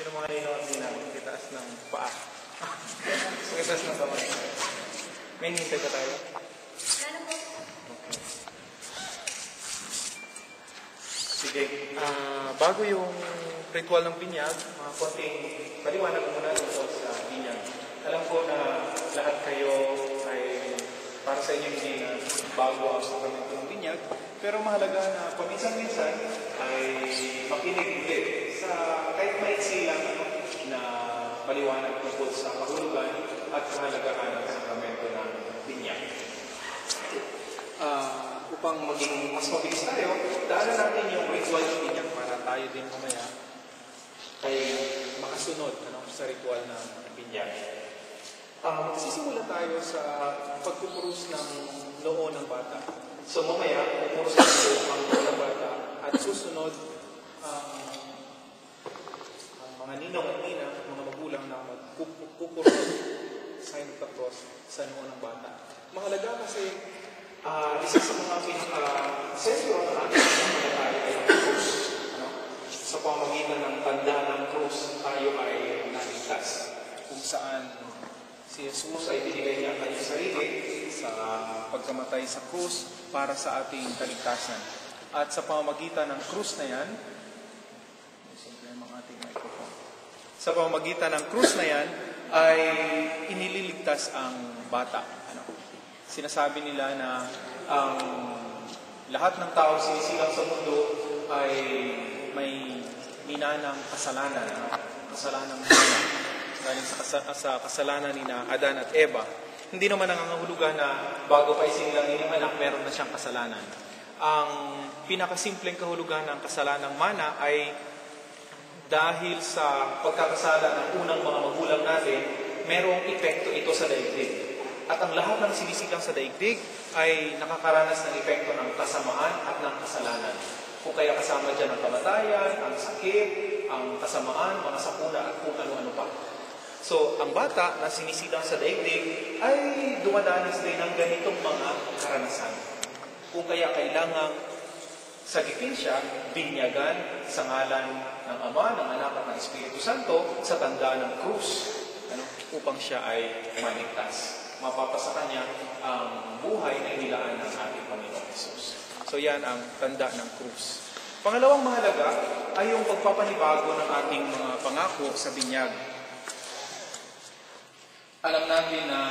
Sino mga ninoon din namin? Itaas ng paa. Itaas ng kamay. May hintay ka tayo? Ano po? Okay. Sige. Bago yung ritual ng binyag, mga konting paliwanag muna tungkol sa binyag. Alam ko na lahat kayo ay para sa inyo hindi na bago ang sakramento ng binyag, pero mahalaga na paminsan-minsan ay makinig ulit sa kahit maiksi lang na paliwanag tungkol sa kahulugan at kahalagaan ng sakramento ng binyag. Upang maging mas mabilis tayo, daanan natin yung ritual ng binyag para tayo din mamaya ay makasunod sa ritual ng binyag. Magsisimula tayo sa pagpupurus ng noo ng bata. So mamaya, pupurus natin ang noo ng bata at susunod ang mga ninong at nina, mga magulang na magpupurus sign of the cross sa noo ng bata. Mahalaga kasi isa sa mga pinaka-sentro ng ating pananampalataya ay ang krus. Sa pamamagitan ng tanda ng krus, tayo ay naligtas. Kung saan si Jesus ay binigay niya ang kanyang sarili sa pagkamatay sa krus para sa ating kaligtasan. At sa pamamagitan ng krus na yan, sa pamamagitan ng krus na yan, ay inililigtas ang bata. Sinasabi nila na ang lahat ng tao sinisilang sa mundo ay may minanang kasalanan. Kasalanang galing sa kasalanan ni na Adan at Eva. Hindi naman nangangahulugan na bago pa isinilang inyong anak, meron na siyang kasalanan. Ang pinakasimpleng kahulugan ng kasalanang mana ay dahil sa pagkakasala ng unang mga magulang natin, merong epekto ito sa daigdig. At ang lahat ng sinisilang sa daigdig ay nakakaranas ng epekto ng kasamaan at ng kasalanan. Kung kaya kasama dyan ang kamatayan, ang sakit, ang kasamaan, mga sakuna at kung ano-ano pa. So, ang bata na sinisilang sa daigdig ay dumadanas din ng ganitong mga karanasan. Kung kaya kailangang sagipin siya, binyagan sa ngalan ng Ama, ng Anak at ng Espiritu Santo sa tanda ng krus upang siya ay maligtas. Mapapasa kanya ang buhay na inilaan ng ating Panginoong Jesus. So yan ang tanda ng krus. Pangalawang mahalaga ay yung pagpapanibago ng ating mga pangako sa binyag. Alam natin na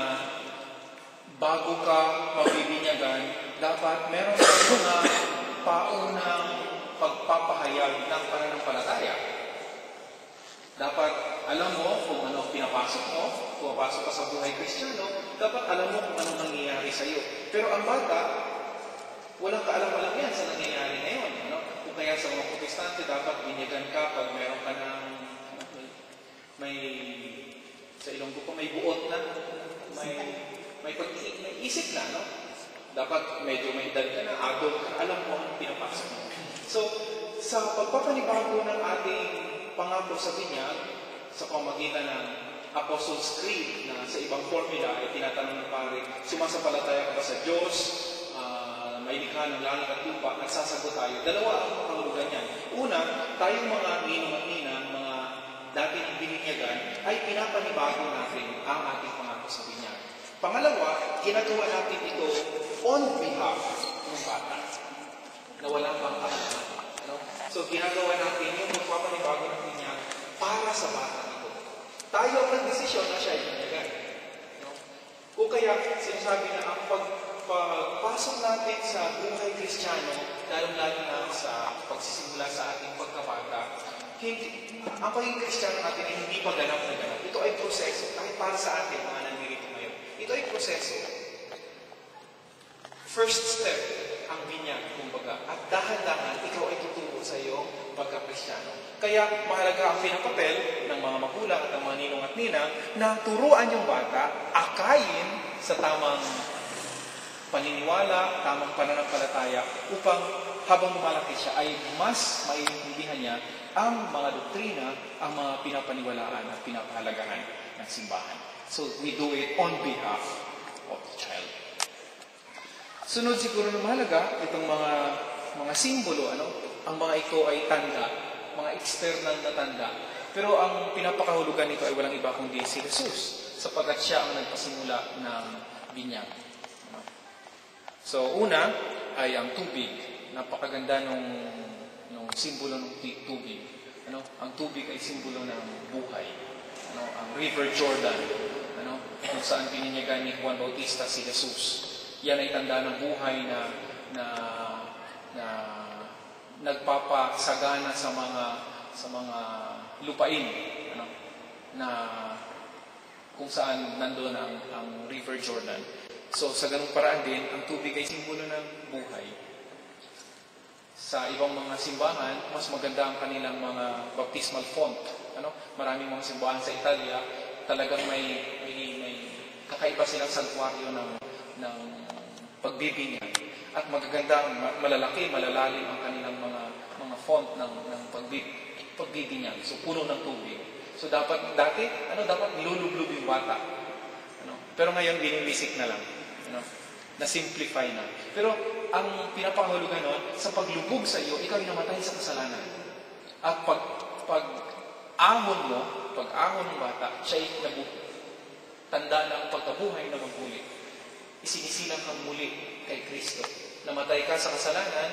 bago ka mabibinyagan, dapat meron ka mga paunang pagpapahayag ng pananampalataya. Dapat alam mo kung ano pinapasok mo, pumapasok ka sa buhay Kristiyano, dapat alam mo kung ano nangyayari sa iyo. Pero ang bata, walang kaalam-alam yan sa nangyayari ngayon. Kung kaya sa mga protestante, dapat binyagan ka pag meron ka ng may sa Ilonggo ko may buot na, may isip na, no? Dapat medyo may edad ka na, adult ka, alam mo ang pinapasok mo. So, sa pagpapanibago ng ating pangako sa binyag, sa pamagitan ng Apostles' Creed na sa ibang formula ay tinatanong ng pare, sumasampalataya ka ba sa Diyos, may likha ng langit at lupa, nagsasagot tayo. Dalawa ang kahulugan niyan. Una, tayong mga ninong at ninang, mga dating binigyagan, ay pinapanibago natin ang ating pangako sa binyag. Pangalawa, ginagawa natin ito on behalf ng bata na walang pangkalan. So, ginagawa natin yung magpapanibago ng binyag para sa bata ito. Tayo ang nagdesisyon na siya ay binyagan. Kung kaya, sinasabi na ang pagpasok natin sa buhay Kristiyano, lalong-lalo na sa pagsisimula sa ating pagkabata, ang pagiging Kristiyano natin ay hindi pa ganap na ganap. Ito ay proseso. Kahit para sa atin, mga nandito ngayon. Ito ay proseso. First step, ang binyag, kumbaga. At dahan-dahan, ikaw ay tuturo sa iyong pagka-Kristiyano. Kaya mahalaga ang pinapapel ng mga magulang at ng mga ninong at ninang na turuan yung bata, akayin sa tamang paniniwala, tamang pananampalataya, upang habang lumalaki siya ay mas maiintindihan niya ang mga doktrina, ang mga pinapaniwalaan at pinapahalagahan ng simbahan. So, we do it on behalf of the child. Sunod siguro na mahalaga, itong mga simbolo, ang mga ito ay tanda, mga external na tanda Pero ang pinapakahulugan nito ay walang iba kundi si Jesus, sapagkat siya ang nagpasimula ng binyag. So, una ay ang tubig. Napakaganda nung simbolo ng tubig. Ang tubig ay simbolo ng buhay. Ang River Jordan, kung saan pininyagan ni Juan Bautista si Jesus. Yan ay tanda ng buhay na nagpapasagana sa mga lupain, na kung saan nandoon ang River Jordan. So sa ganung paraan din, ang tubig ay simbolo ng buhay. Sa ibang mga simbahan, mas maganda ang kanilang mga baptismal font. Maraming mga simbahan sa Italia, talagang may kakaiba silang santuaryo ng pagbibinyag. At magaganda, malalaki, malalalim ang kanilang mga font ng pagbibinyag. So puno ng tubig. So dapat nilulublog yung bata. Pero ngayon, binilisik na lang. Na-simplify na. Pero ang pinapakahulugan nun, sa paglubog sa iyo, ikaw ay namatay sa kasalanan. At pag-ahon ng bata, siya ay tanda ng pagkabuhay na maghuli. Isinisilang kang muli kay Kristo. Namatay ka sa kasalanan,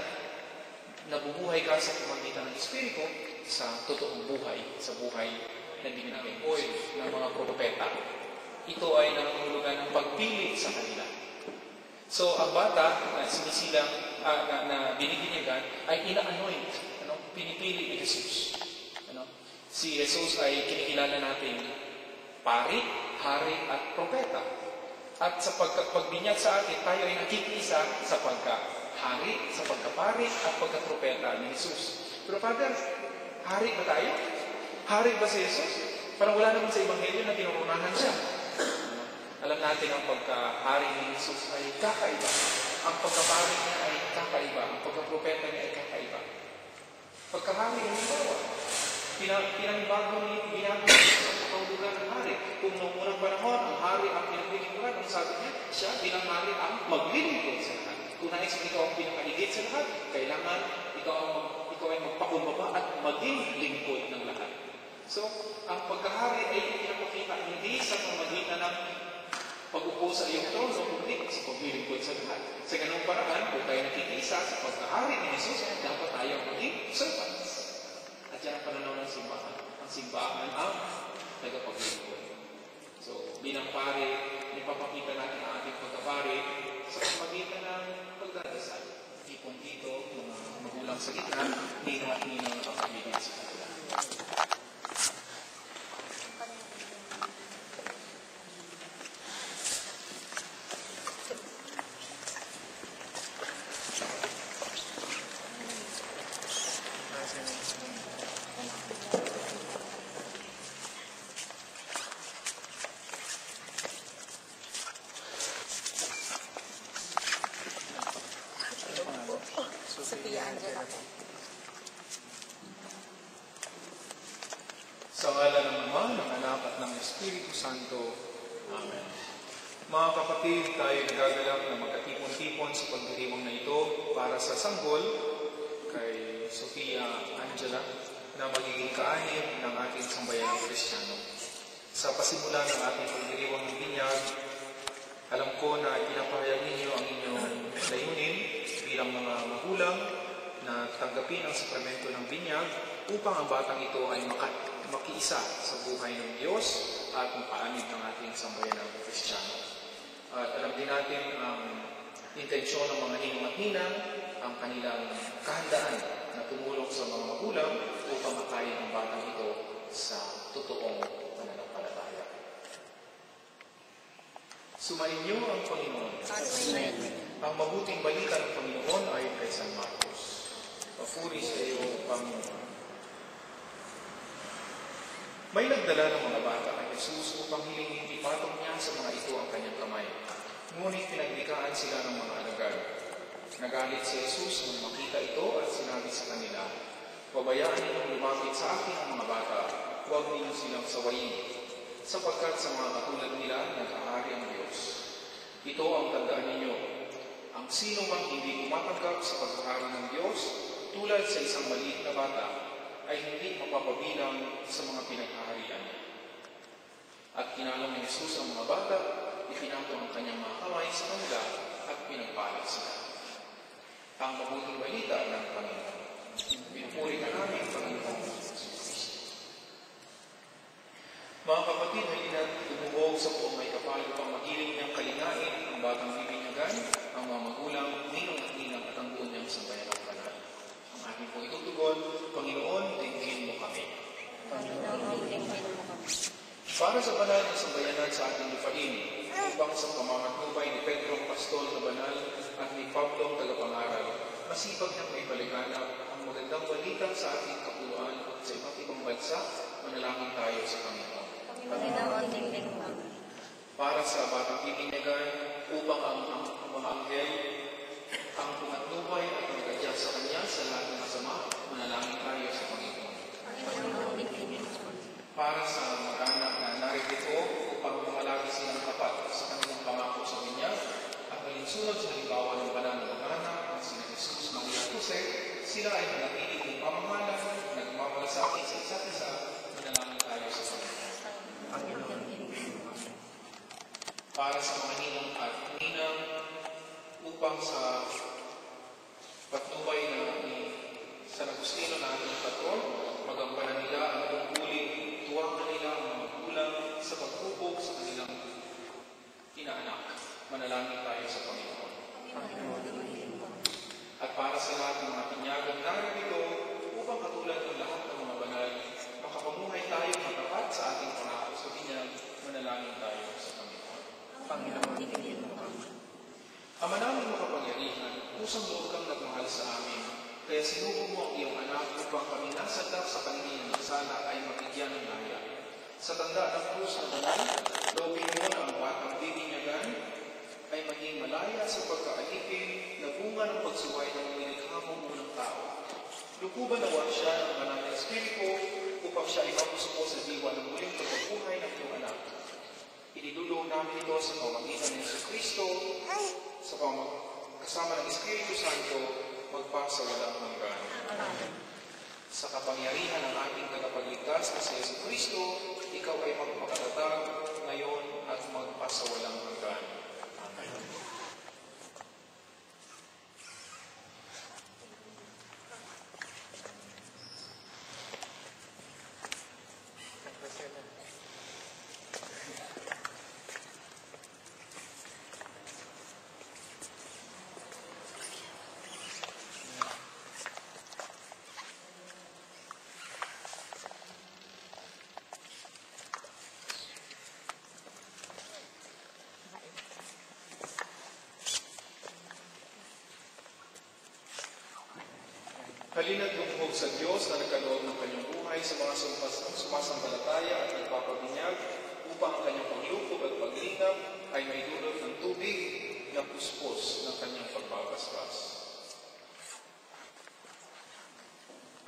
nabubuhay ka sa pamamagitan ng Espiritu sa totoong buhay, sa buhay na binigay ng mga propeta. Ito ay nangangahulugan ng pagpili sa kanila. So, ang bata na sinisilang, na binibinyagan, ay ina-anoint. Pinipili ni Jesus. Si Jesus ay kinikilala natin pari, hari, at propeta. At sa pagbinyag sa atin, tayo ay nakikiisa sa pagka-hari, sa pagka-pari, at pagka-propeta ni Jesus. Pero Father, hari ba tayo? Hari ba si Jesus? Parang wala naman sa Ebanghelyo na tinurunahan siya. Alam natin ang pagka-hari ni Jesus ay kakaiba. Ang pagka-pari niya ay kakaiba. Ang pagka-propeta niya ay kakaiba. Pagka-hari, halimbawa, pinangbago niya sa kahulugan ng hari. Kung noong unang panahon, ang hari ang pinaglilingkuran, ang sabi niya, siya bilang hari ang maglilingkod sa lahat. Kung nais mo ikaw ang pinakahigit sa lahat, kailangan ikaw ay magpakumbaba at maging lingkod ng lahat. So, ang pagkahari ay pinapakita hindi sa pamagitan ng pag-upo sa iyong trono, kundi sa paglilingkod sa lahat. Sa ganung paraan, kung tayo nakikisa sa pagkahari ni Jesus, dapat tayo maging servants. At yan ang pananaw ng simbahan. Ang simbahan ang tagapaglingkod. So, bilang pare, ipapakita natin ang ating pagkapare sa pamagitan ng pagdadasal. Ipon dito, mga magulang sa gitna, ninong at ninong na pagkabigyan sa kanila. Sa ngalan ng Ama, ng Anak at ng Espiritu Santo. Amen. Mga kapatid, tayo nagagalak na magkatipon-tipon sa pagdiriwang na ito para sa sanggol kay Sofia Angela na magiging kaanib ng ating sambayanang Kristiyano. Sa pasimula ng ating pagdiriwang ng binyag, alam ko na pinapahayag ninyo ang inyong layunin bilang mga magulang na tanggapin ang sakramento ng binyag upang ang batang ito ay makiisa sa buhay ng Diyos at mapaanib ng ating sambayanang Kristiyano. At alam din natin ang intensyon ng mga ninong at ninang, ang kanilang kahandaan na tumulong sa mga magulang upang makain ang batang ito sa totoong pananampalataya. Sumainyo ang Panginoon. Ang mabuting balita ng Panginoon ay kay San Marcos. Papuri sa iyo, Panginoon. May nagdala ng mga bata kay Jesus upang hilingin ipatong niya sa mga ito ang kanyang kamay. Ngunit pinagdikaan sila ng mga alagad. Nagalit si Jesus nang makita ito at sinabi sa kanila, "Pabayaan ninyong lumapit sa akin ang mga bata, huwag ninyo silang sawayin, sapagkat sa mga katulad nila nag-aari ang Diyos. Ito ang tandaan ninyo, ang sino mang hindi tumatanggap sa paghahari ng Diyos, tulad sa isang maliit na bata, ay hindi mapapabilang sa mga pinaghaharian niya. At kinalong ni Jesus ang mga bata, ipinato ang kanyang mga kamay sa kanila at pinagpala sila. Ang mabuting balita ng Panginoon. Pinupuri ka namin, Panginoon. Mga kapatid, halina lumubog sa buong may kapal upang magiling niyang kalinain ang batang bibinyagan, ang mga magulang, ninong at ninang at ang buong niyang sambayan ng banal. Ang ating pong itutugon, Panginoon, dinggin mo kami. Panginoon, dinggin mo kami. Para sa banal na sambayanan sa ating lupain, upang sa pamamatnubay ni Pedro Pastol na banal at ni Pablo tagapangaral, masipag niyang may paliganap ang magandang balita sa ating kapuluan sa iba't ibang bansa, manalangin tayo sa Panginoon. Panginoon, dinggin mo kami. Para sa batang bibinyagan, upang ang mga anghel, ang pumatnubay at nag-adjust sa kanya sa lahat ng masama, manalangin tayo sa Panginoon. Panginoon, dinggin mo kami. Para sa mag-anak na narito upang pumalagi silang tapat sa kanilang pangako sa kanya at malinsunod sa halimbawa ng banal na mag-anak na sina Jesus, Maria at Jose, sila ay manatiling ng pamamahala, nagmamalasakit sa isa't isa, manalangin tayo sa Panginoon. Panginoon, dinggin mo kami. Para sa mga ninong at ninang upang sa patnubay na ni San Agustino na ating patron, magampanan nila ang tungkulin, tuwakan nila ang mga magulang sa pagpupog sa kanilang inaanak. Manalangin tayo sa Panginoon. Panginoon, dinggin mo kami. At para sa lahat ng mga pinyagang narito, upang katulad ng lahat ng mga banal, makapamuhay tayo matapat sa ating pangako sa binyag, manalangin tayo sa Panginoon. Panginoon, dinggin mo kami. Ama namin makapangyarihan, kusang loob kang nagmahal sa amin, kaya sinubo mo ang iyong anak upang kami nasadap sa kanilang nagsala ay mabigyan ng laya. Sa tanda ng krus na banal, loobin mo na ang batang bibinyagan ay maging malaya sa pagkaalipin na bunga ng pagsuway ng nilikha mong unang tao. Lukuban nawa siya ng banal na Espiritu upang siya ay mapusuko sa diwa ng muling pagkabuhay ng iyong anak. Inilulong namin ito sa pamagitan ng Jesucristo, kasama ng Espiritu Santo, magpasa walang hanggan. Amen. Sa kapangyarihan ng ating tagapagligtas na si Jesucristo, ikaw ay magpakatatag ngayon at magpasa walang hanggan. Amen. Halina't lumuhog sa Diyos na nagkaloob ng kanyang buhay sa mga sumasambalataya at nagpapabinyag upang ang kanyang paglupog at paglingap ay maidulot ng tubig na puspos ng kanyang pagbabasbas.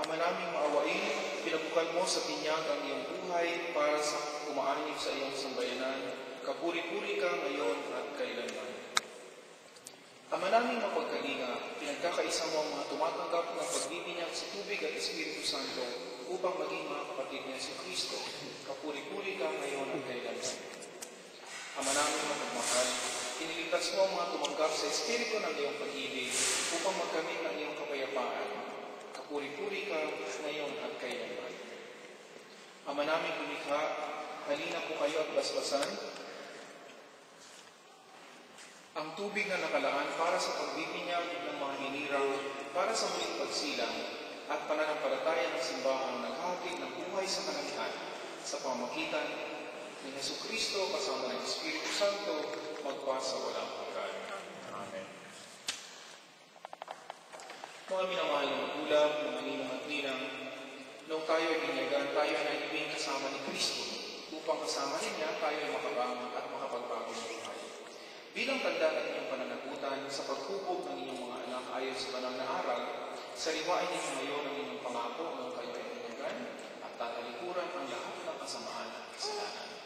Ama naming maawain, pinabukan mo sa binyag ang iyong buhay para sa umaanib sa iyong sambayanan. Kapuri-puri ka ngayon at kailanman. Ama naming mapagkalinga, pinagkakaisa mo ang mga tumatanggap ng pagbibinyag sa tubig at Espiritu Santo upang maging mga kapatid niya si Kristo. Kapuri-puri ka ngayon at kailanman. Ama naming mapagmahal, iniligtas mo ang mga tumanggap sa Espiritu ng iyong pag-ibig upang magkamit ng iyong kapayapaan. Kapuri-puri ka ngayon at kailanman. Ama naming lumikha, halina po kayo at basbasan ang tubig na nakalaan para sa pagbibinyag ng mga hinirang, para sa muling pagsilang at pananampalataya ng simbahang naghahatid ng buhay sa kalangitan sa pamagitan ni Jesucristo kasama ng Espiritu Santo magpasa walang hanggan. Amen. Mga minamahal na magulang, mga ninong at ninang, nung tayo ay binyagan, tayo ay naibing kasama ni Kristo upang kasama rin niya tayo ay makabangon at makapagbago ng buhay. Bilang tanda ng inyong pananagutan sa pagpupog ng inyong mga anak ayon sa banal na aral, sariwain ninyo ngayon ang inyong pangako nung kayo ay binyagan at tatalikuran ang lahat ng kasamaan at kasalanan.